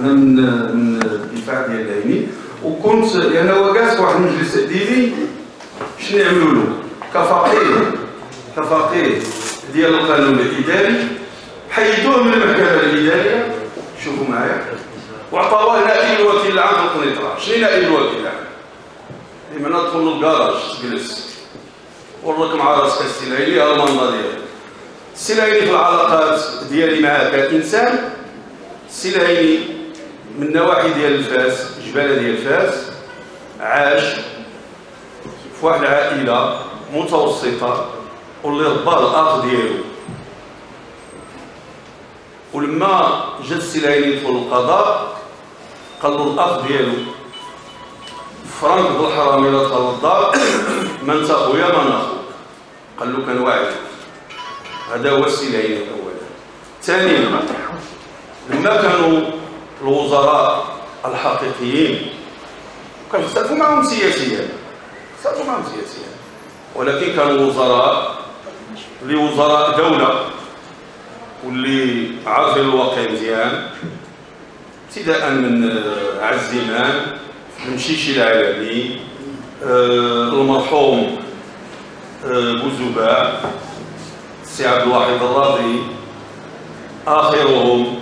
انا من الدفاع ديال العيني، وكنت انا واقف في واحد المجلس تاديبي. شنو نعملوا له كفقيه ديال القانون الاداري؟ حيدوه من المحكمه الاداريه، شوفوا معايا، وعطاوه نائب الوكيل العام في القنيطره. شنو نائب الوكيل العام؟ بمعنى تدخل للكراج تجلس ورك مع راسك السلعيني، ها المنظر ديالك. السلعيني في العلاقات ديالي معاه كإنسان، السلعيني من النواحي ديال الفاس، جبالة ديال فاس، عاش في واحد العائلة متوسطة واللي رباه الأخ ديالو. ولما جا السلعيني يدخل القضاء قال له الأخ ديالو فرانك بالحرامي لا دخل للدار، ما انت خويا ما انا خوك. قال له كان واعي. هذا هو السلعيني اولا. ثانيا، لما كانوا الوزراء الحقيقيين كانوا يختلفوا معهم سياسيا، ولكن كانوا وزراء اللي وزراء دوله واللي عارفين الواقع مزيان، ابتداء من عزيمان، المشيشي العالمي، المرحوم بوزوبا، السي عبد الواحد الراضي، اخرهم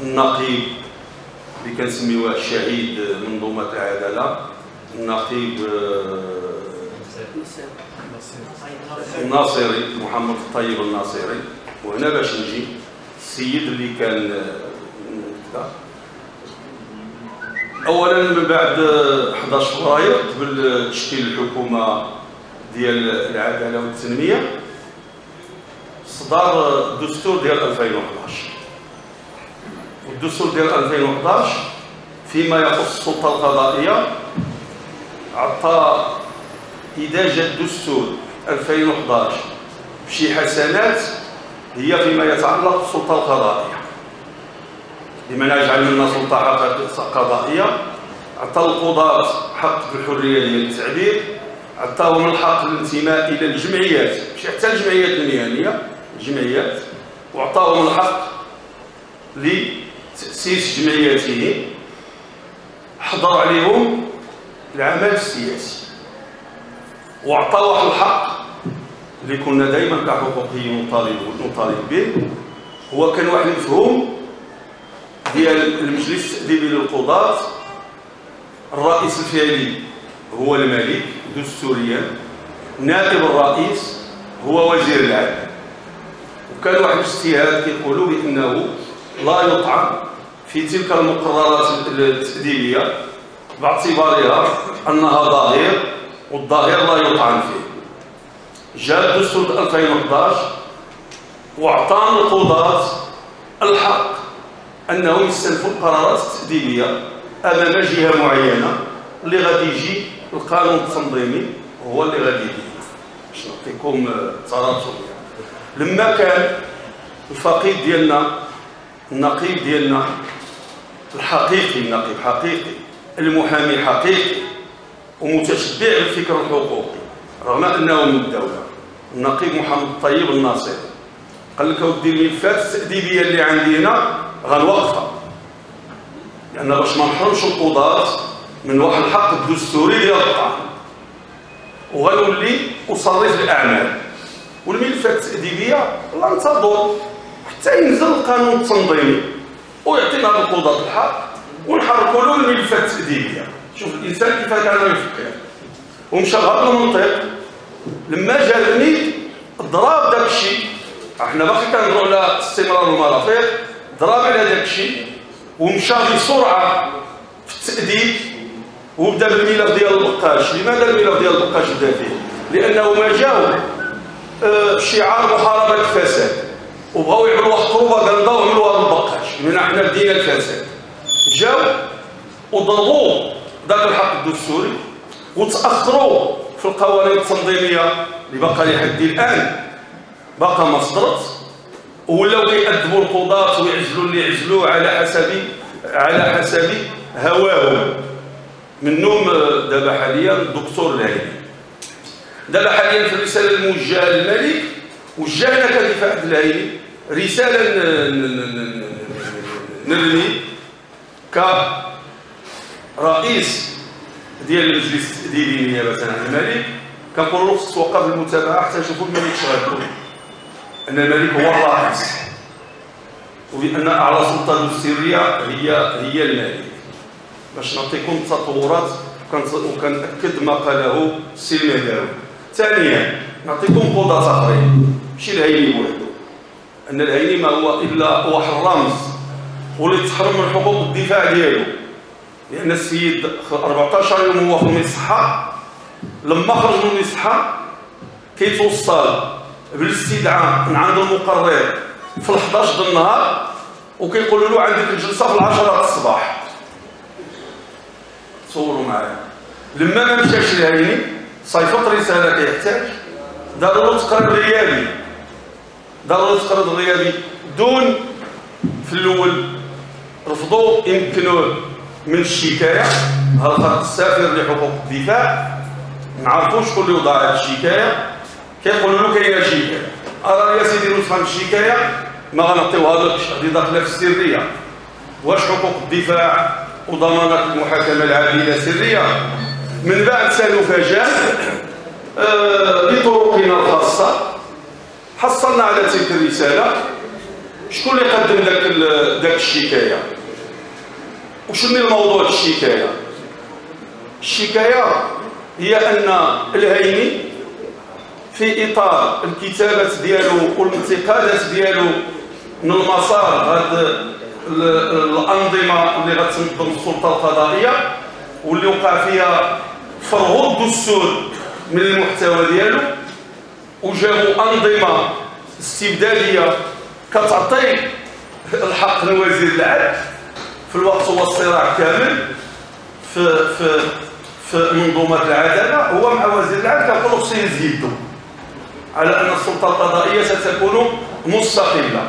النقيب اللي كنسميوه شهيد منظومه العداله، النقيب الناصري، محمد الطيب الناصري. وهنا باش نجي السيد اللي كان اولا من بعد 11 فبراير قبل تشكيل الحكومه ديال العداله والتنميه صدر الدستور ديال 2011. والدستور ديال 2011 فيما يخص السلطه القضائيه عطى اذا جا الدستور 2011 بشي حسنات هي فيما يتعلق بالسلطه القضائيه، بمعنى جعل منا سلطه قضائيه، عطى القضاة حق بالحريه ديال التعبير، عطاهم الحق الانتماء الى الجمعيات، ماشي حتى الجمعيات المهنيه، الجمعيات، وعطاهم الحق لتاسيس جمعياتهم، حضر عليهم العمل السياسي، وعطى واحد الحق اللي كنا دائما كحقوقيين نطالب به، هو كان واحد المفهوم ديال المجلس التأديبي للقضاة. الرئيس الفعلي هو الملك دستوريا، نائب الرئيس هو وزير العدل. وكان واحد الاجتهاد كيقولوا بانه لا يطعن في تلك المقررات التأديبية باعتبارها انها ظاهر، والظاهر لا يطعن فيه. جاء الدستور 2011 واعطى القضاة الحق انهم يستلفوا القرارات التأديبية امام جهه معينه اللي غادي يجي القانون التنظيمي هو اللي غادي يدير. باش نعطيكم تراتب، لما كان الفقيد ديالنا، النقيب ديالنا الحقيقي، النقيب حقيقي، المحامي حقيقي ومتشبع بالفكر الحقوقي رغم انه من الدوله، النقيب محمد الطيب الناصري، قال لك اودي الملفات التأديبيه اللي عندي هنا غنوقفها، لأن باش ما نحرمش القضاة من واحد الحق الدستوري ديال الطعن، وغنولي أصرف الأعمال. والملفات التأديبية لا ننتظروا حتى ينزل القانون التنظيمي ويعطينا القضاة الحق ونحركوا له الملفات التأديبية. شوف الإنسان كيف كان يفكر ومشى غير المنطق. لما جا الميد ضرب داك الشيء، احنا باقي كنهضروا على استمرار المرافق، ضرب على داك الشيء ومشى بسرعه في التأديب وبدا بالملف ديال البقاش. لماذا الملف ديال البقاش بدا فيه؟ لانه ما جاو شعار محاربه الفساد وبغاو يعملوا واحد البروباغندا وعملوا هذا البقاش، من احنا بدينا الفساد. جاو وضربوا ذاك الحق الدستوري وتاخروا في القوانين التنظيميه اللي باقا لحد الان باقا ما صدرت، ولاو كيأدبوا القضاة ويعزلوا اللي يعزلوه على حسب هواهم. منهم دابا حاليا الدكتور الهيلي. دابا حاليا في الرساله الموجهه للملك وجهنا كدفاع الهيلي رساله نرمي كرئيس ديال المجلس ديالي نيابه عن الملك كنقول له خصك توقف المتابعه حتى نشوفوا الملك شغال ان الملك هو الرئيس وبان اعلى سلطه السريه هي الملك باش نعطيكم التطورات وكنأكد ما قاله السي المهداوي. ثانيا نعطيكم قضاة اخرين ماشي الهيني بوحدو ان الهيني ما هو الا واحد الرمز واللي تحرم من حقوق الدفاع ديالو لان السيد 14 يوم هو في المصحه لما خرج من المصحه كيتوصل بالاستدعاء من عند المقرر في 11 د النهار وكيقولوا له عندك الجلسه في 10 الصباح. تصوروا معايا لما ما مشاش الهيني صيفط رساله كيحتاج داروا له تقرير غيابي دون في الاول رفضوا يمكنوه من الشكايه هل خط السافر لحقوق الدفاع نعرفوا شكون اللي وضع هذه الشكايه كيقولوا له كاينه شكايه ارى يا سيدي نسخه من الشكايه ما غنعطيوها لكش هذه داخله في السريه واش حقوق الدفاع وضمانات المحاكمه العادله سريه. من بعد سنفاجأ بطرقنا الخاصه حصلنا على تلك الرساله شكون اللي قدم داك الشكايه وشنو الموضوع الشكايه. الشكايه هي ان الهيني في اطار الكتابات ديالو والانتقادات ديالو من المسار هاد الانظمه اللي غتنظم السلطه القضائيه واللي وقع فيها فرغ الدستور من المحتوى ديالو وجابوا انظمه استبداديه كتعطي الحق لوزير العدل في الوقت هو الصراع كامل في منظومه العداله هو مع وزير العدل كنقولوا خصو يهز يدو على ان السلطه القضائيه ستكون مستقله.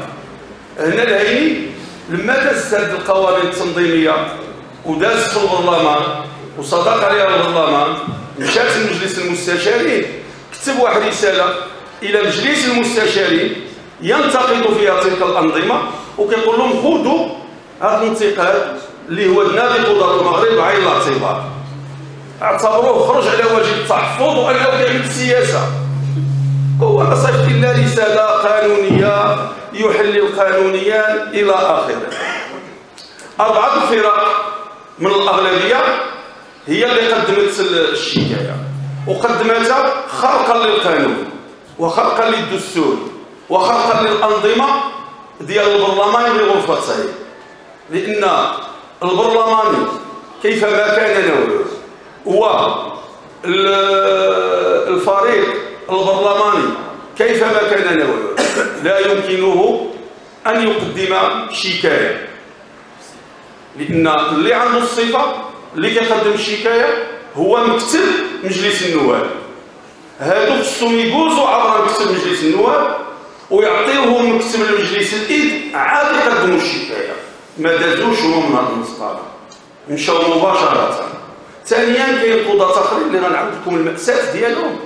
هنا الهيني لما دازت هذه القوانين التنظيميه ودازت في البرلمان وصدق عليها البرلمان مشات لمجلس المستشارين كتب واحد رساله الى مجلس المستشارين ينتقد فيها تلك الانظمه وكيقول لهم خذوا هذا الانتقاد اللي هو نادي قضاة المغرب بعين الاعتبار اعتبروه خرج على وجه التحفظ وانه كيعمل السياسه هو ما صيفط الا رساله قانونيه يحلل قانونيا الى اخره. 4 الفرق من الاغلبيه هي اللي قدمت الشكايه وقدمتها خرقا للقانون وخرقا للدستور وخرقا للانظمه ديال البرلمان بغرفته لان البرلماني كيفما كان نوعه والفريق البرلماني كيفما كان نوعه لا يمكنه ان يقدم شكايه لان اللي عنده الصفه اللي كيقدم الشكايه هو مكتب مجلس النواب هادو خصهم يجوزوا عبر مكتب مجلس النواب ويعطيوهم مكتب المجلس الايد عاد يقدموا الشكايه ما دازوش هما من هذا المسطره مشاو مباشره. ثانيا كاين قضاة اخرين اللي غنعاود لكم المأساة ديالهم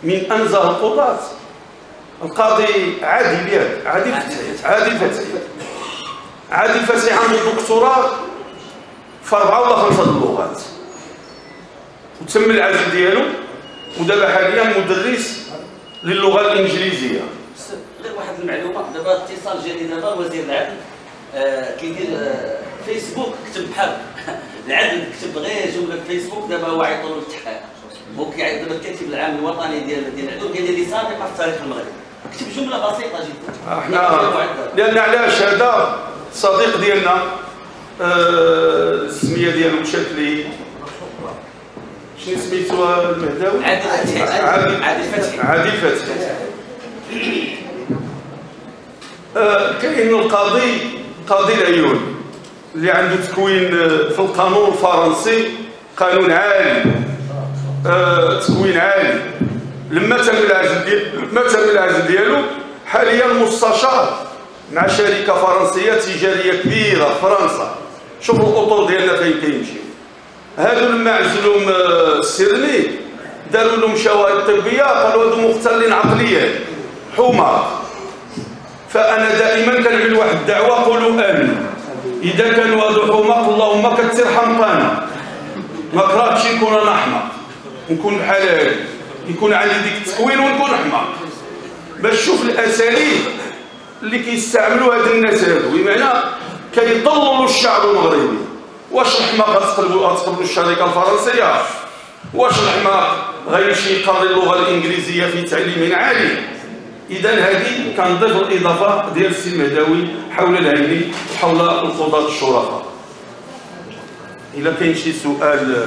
من انزه القضاة القاضي عادل فتحي عنده دكتوراه في 4 ولا 5 اللغات وتم العزل ديالو ودابا حاليا مدرس للغه الانجليزيه. غير واحد المعلومه دابا اتصال جديد دابا وزير العدل كيدير فيسبوك كتب بحال العدل كتب غير جمله في فيسبوك دابا هو عيطوا له للتحقيق وكيعيط دابا الكاتب العام الوطني ديال العدل قال لي سابقه في تاريخ المغرب كتب جمله بسيطه جدا. احنا لان علاش هذا صديق ديالنا السميه ديالو مشات لي شنو سميتو المهداوي عادل فتحي كاين قاضي العيون اللي عنده تكوين في القانون الفرنسي قانون عالي تكوين عالي لما تم العزل ديالو حاليا مستشار مع شركه فرنسيه تجاريه كبيره في فرنسا. شوفوا الاطر ديالنا فين كيمشيو هادو لما عزلوهم السرني داروا لهم شواهد طبيه قالوا هادو مختلين عقليا حمار. فانا دائما كنعمل واحد الدعوه قولوا امين اذا كانوا هادو حماق اللهم كثر حمقانا، ما كرهتش نكون انا حماق، نكون بحال هادي يكون عندي ديك التكوين ونكون حماق، باش شوف الاساليب اللي كيستعملوا هاد الناس هادو، بمعنى كيضللوا الشعب المغربي. واش الحماق غتقبلوا الشركه الفرنسيه؟ واش الحماق غيمشي يقرر اللغه الانجليزيه في تعليم عالي؟ اذا هذه كنضيف الاضافه ديال السي المهداوي حول العلم وحول القضاة الشرفاء. الا كاين شي سؤال